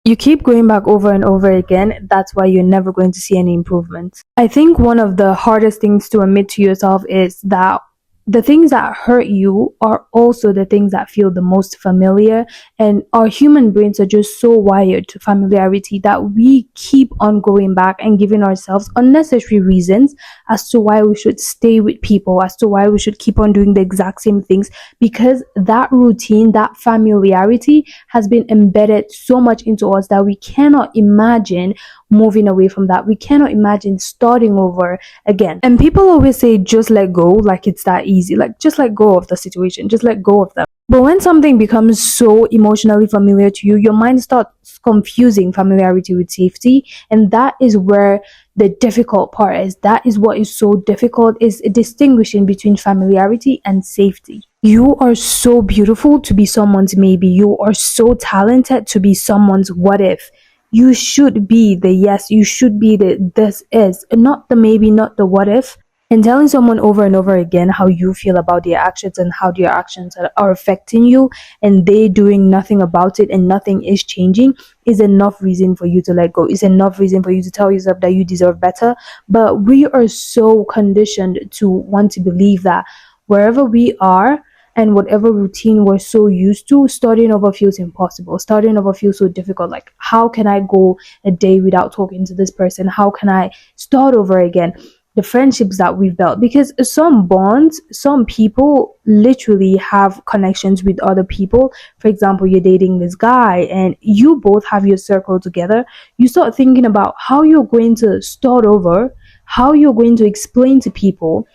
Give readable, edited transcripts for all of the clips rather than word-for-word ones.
you keep going back over and over again, that's why you're never going to see any improvement. I think one of the hardest things to admit to yourself is that the things that hurt you are also the things that feel the most familiar. And our human brains are just so wired to familiarity that we keep on going back and giving ourselves unnecessary reasons as to why we should stay with people, as to why we should keep on doing the exact same things, because that routine, that familiarity has been embedded so much into us that we cannot imagine moving away from that. We cannot imagine starting over again. And people always say, just let go, like it's that easy. Like, just let go of the situation, just let go of them. But when something becomes so emotionally familiar to you, your mind starts confusing familiarity with safety. And that is where the difficult part is. That is what is so difficult, is distinguishing between familiarity and safety. You are so beautiful to be someone's maybe. You are so talented to be someone's what if. You should be the yes, you should be the this is, not the maybe, not the what if. And telling someone over and over again how you feel about their actions and how their actions are affecting you, and they doing nothing about it and nothing is changing, is enough reason for you to let go. Is enough reason for you to tell yourself that you deserve better. But we are so conditioned to want to believe that wherever we are and whatever routine we're so used to, starting over feels impossible. Starting over feels so difficult. Like, how can I go a day without talking to this person? How can I start over again? The friendships that we've built, because some bonds, some people literally have connections with other people. For example, you're dating this guy and you both have your circle together. You start thinking about how you're going to start over, how you're going to explain to people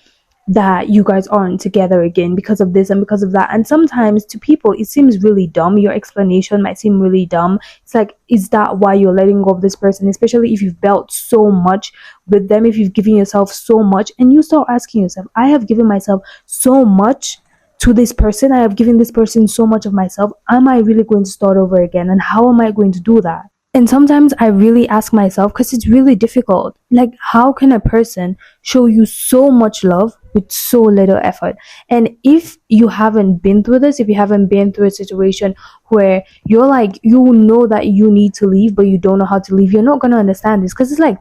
that you guys aren't together again because of this and because of that. And sometimes to people it seems really dumb. Your explanation might seem really dumb. It's like, is that why you're letting go of this person? Especially if you've built so much with them, if you've given yourself so much, and you start asking yourself, I have given myself so much to this person, I have given this person so much of myself, am I really going to start over again? And how am I going to do that? And sometimes I really ask myself, because it's really difficult, like, how can a person show you so much love with so little effort? And if you haven't been through this, if you haven't been through a situation where you're like, you know that you need to leave but you don't know how to leave, you're not going to understand this. Because it's like,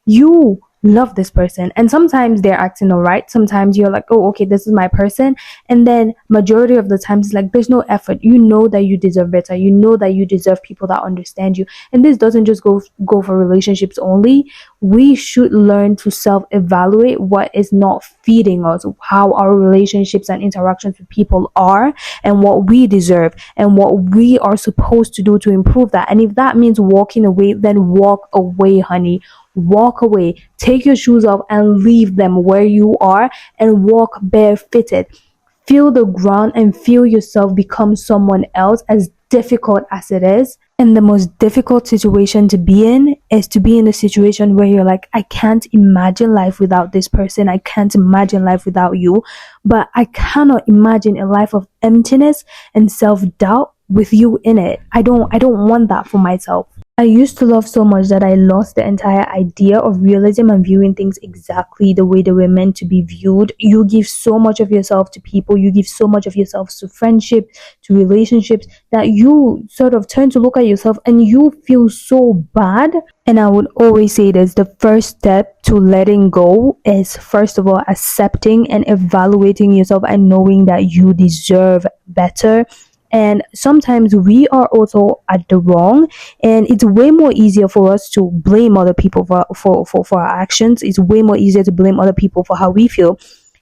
you love this person and sometimes they're acting all right, sometimes you're like, oh, okay, this is my person, and then majority of the times it's like there's no effort. You know that you deserve better, you know that you deserve people that understand you. And this doesn't just go for relationships only. We should learn to self-evaluate what is not feeding us, how our relationships and interactions with people are, and what we deserve and what we are supposed to do to improve that. And if that means walking away, then walk away, honey. Walk away, take your shoes off and leave them where you are and walk barefooted. Feel the ground and feel yourself become someone else, as difficult as it is. And the most difficult situation to be in is to be in a situation where you're like, I can't imagine life without this person. I can't imagine life without you. But I cannot imagine a life of emptiness and self-doubt with you in it. I don't want that for myself. I used to love so much that I lost the entire idea of realism and viewing things exactly the way they were meant to be viewed. You give so much of yourself to people, you give so much of yourself to friendship, to relationships, that you sort of turn to look at yourself and you feel so bad. And I would always say this, the first step to letting go is, first of all, accepting and evaluating yourself and knowing that you deserve better. And sometimes we are also at the wrong, and it's way more easier for us to blame other people for our actions. It's way more easier to blame other people for how we feel.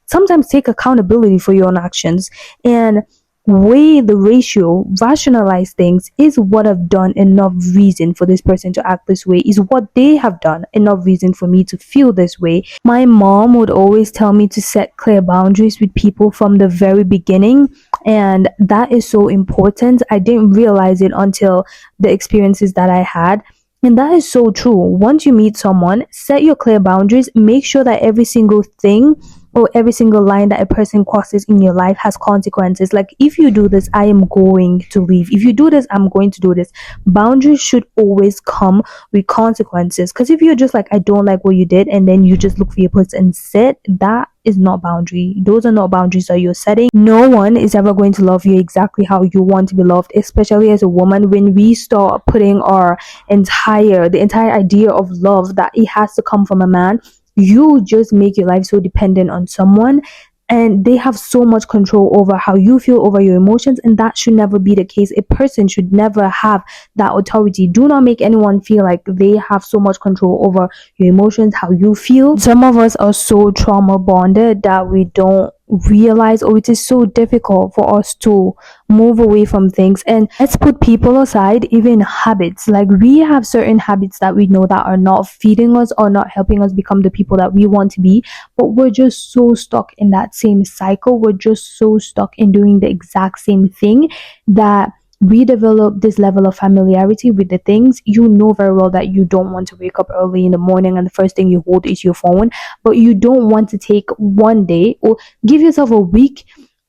Sometimes take accountability for your own actions and weigh the ratio, rationalize things. Is what I've done enough reason for this person to act this way? Is what they have done enough reason for me to feel this way? My mom would always tell me to set clear boundaries with people from the very beginning, and that is so important. I didn't realize it until the experiences that I had. And that is so true. Once you meet someone, set your clear boundaries. Make sure that every single thing or every single line that a person crosses in your life has consequences. Like, if you do this, I am going to leave. If you do this, I'm going to do this. Boundaries should always come with consequences. Because if you're just like, I don't like what you did, and then you just look for your place and sit, that is not boundary. Those are not boundaries that you're setting. No one is ever going to love you exactly how you want to be loved, especially as a woman. When we start putting the entire idea of love that it has to come from a man, you just make your life so dependent on someone, and they have so much control over how you feel, over your emotions, and that should never be the case. A person should never have that authority. Do not make anyone feel like they have so much control over your emotions, how you feel. Some of us are so trauma bonded that we don't realize, or it is so difficult for us to move away from things. And let's put people aside, even habits. Like, we have certain habits that we know that are not feeding us or not helping us become the people that we want to be, but we're just so stuck in that same cycle. We're just so stuck in doing the exact same thing that we develop this level of familiarity with the things. You know very well that you don't want to wake up early in the morning and the first thing you hold is your phone, but you don't want to take one day or give yourself a week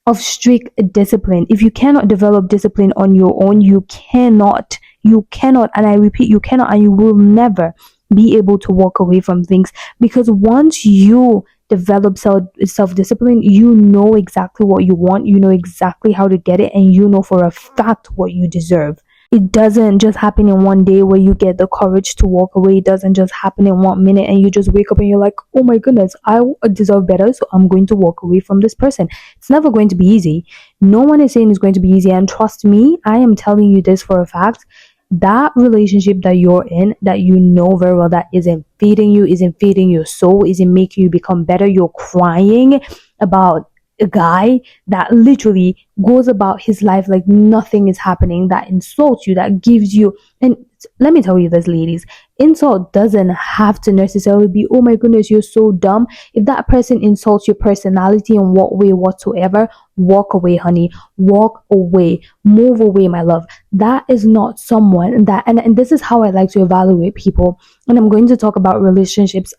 of strict discipline. If you cannot develop discipline on your own, you cannot, and I repeat, you cannot, and you will never be able to walk away from things. Because once you develop self discipline, you know exactly what you want, you know exactly how to get it, and you know for a fact what you deserve. It doesn't just happen in one day where you get the courage to walk away. It doesn't just happen in 1 minute and you just wake up and you're like, oh my goodness, I deserve better, so I'm going to walk away from this person. It's never going to be easy. No one is saying it's going to be easy. And trust me, I am telling you this for a fact. That relationship that you're in, that you know very well that isn't feeding you, isn't feeding your soul, isn't making you become better. You're crying about a guy that literally goes about his life like nothing is happening, that insults you, that gives you, and let me tell you this, ladies, insult doesn't have to necessarily be, oh my goodness, you're so dumb. If that person insults your personality in what way whatsoever, walk away, honey. Walk away. Move away, my love. That is not someone that, and this is how I like to evaluate people. And I'm going to talk about relationships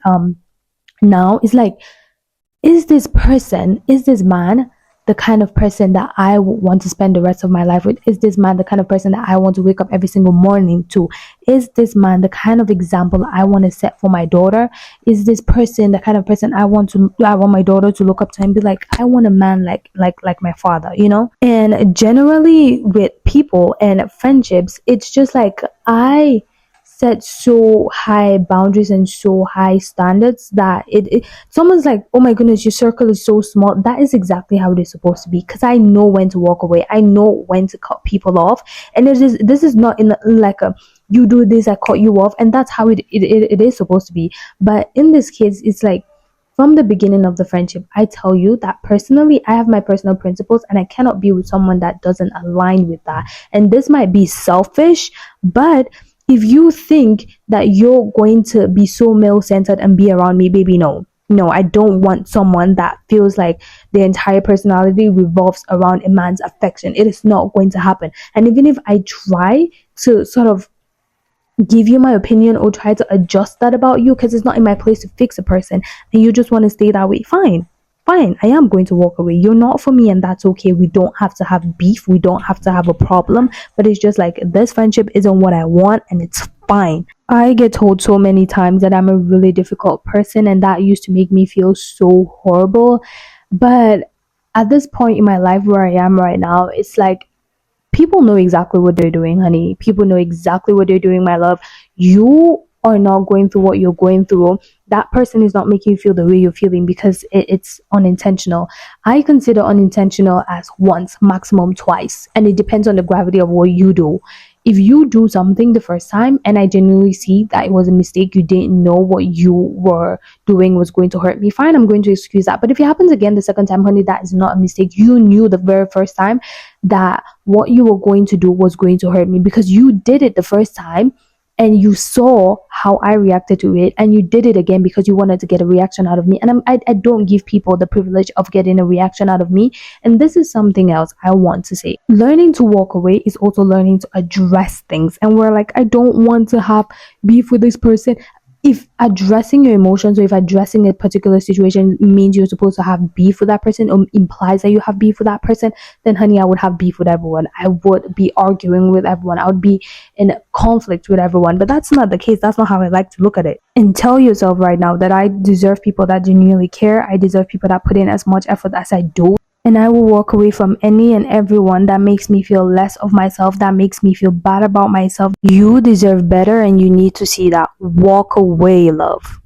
now. It's like, is this man the kind of person that I would want to spend the rest of my life with? Is this man the kind of person that I want to wake up every single morning to? Is this man the kind of example I want to set for my daughter? Is this person the kind of person I want my daughter to look up to and be like, I want a man like my father, you know? And generally with people and friendships, it's just like, I set so high boundaries and so high standards that someone's like, oh my goodness, your circle is so small. That is exactly how it is supposed to be, because I know when to walk away, I know when to cut people off. And this is not in like a, you do this, I cut you off, and that's how it is supposed to be. But in this case, it's like, from the beginning of the friendship, I tell you that personally, I have my personal principles and I cannot be with someone that doesn't align with that. And this might be selfish, but if you think that you're going to be so male-centered and be around me, baby, no. No, I don't want someone that feels like their entire personality revolves around a man's affection. It is not going to happen. And even if I try to sort of give you my opinion or try to adjust that about you, because it's not in my place to fix a person, and you just want to stay that way, fine, I am going to walk away. You're not for me, and that's okay. We don't have to have beef, we don't have to have a problem, but it's just like, this friendship isn't what I want, and it's fine. I get told so many times that I'm a really difficult person, and that used to make me feel so horrible. But at this point in my life where I am right now, it's like, people know exactly what they're doing, honey. People know exactly what they're doing, my love. You are not going through what you're going through. That person is not making you feel the way you're feeling because it's unintentional. I consider unintentional as once, maximum twice, and it depends on the gravity of what you do. If you do something the first time and I genuinely see that it was a mistake, you didn't know what you were doing was going to hurt me, fine, I'm going to excuse that. But if it happens again the second time, honey, that is not a mistake. You knew the very first time that what you were going to do was going to hurt me, because you did it the first time and you saw how I reacted to it, and you did it again because you wanted to get a reaction out of me. And I don't give people the privilege of getting a reaction out of me. And this is something else I want to say. Learning to walk away is also learning to address things. And we're like, I don't want to have beef with this person. if addressing your emotions, or if addressing a particular situation means you're supposed to have beef with that person, or implies that you have beef with that person, then honey, I would have beef with everyone. I would be arguing with everyone. I would be in conflict with everyone. But that's not the case. That's not how I like to look at it. And tell yourself right now that I deserve people that genuinely care. I deserve people that put in as much effort as I do. And I will walk away from any and everyone that makes me feel less of myself, that makes me feel bad about myself. You deserve better, and you need to see that. Walk away, love.